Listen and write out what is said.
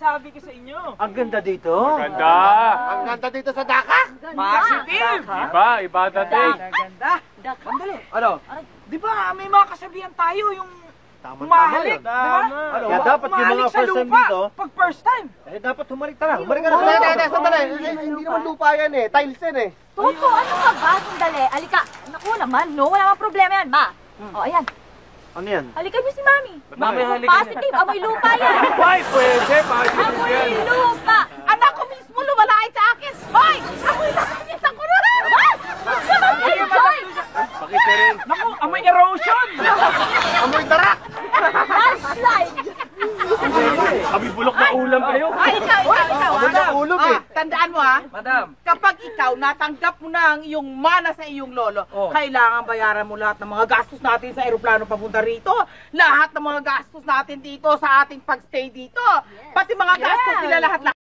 sinasabi ko sa inyo. Ang ganda dito. Ganda. Ang ganda dito sa Daka. Positive. Iba dating. Ganda. Sandali. Ano? Di ba may mga kasabihan tayo yung Tama-tama humahalik, yun. di ba? Ano, kaya dapat yung mga Humahalik sa first time lupa dito, pag first time. eh dapat humalik ka na. Humalik ka na. Hindi, sandali. Hindi naman lupa yan eh. Tiles yan eh. Toto, ano ka ba? Sandali. Alika. Naku naman, no? Wala mang problema yan, ma. O, ayan. Ano yan? Halikan niyo si Mami. Mami, halikan niyo. Positive. Amoy lupa yan. Ay, pwede. Positive Amoy yan. lupa. Anak ko mismo lumalait sa akin. Hoy! Amoy langis ako na! Pakita rin. Naku, amoy erosion! Amoy darak. Landslide. Kami bulok na ulam kayo. Ay, ikaw, Amoy na ulog eh. Tandaan mo ha, Madam. kapag ikaw natanggap mo na ang iyong mana sa iyong lolo, kailangan bayaran mo lahat ng mga gastos natin sa eroplano papunta rito, lahat ng mga gastos natin dito sa ating pagstay dito, pati mga gastos nila lahat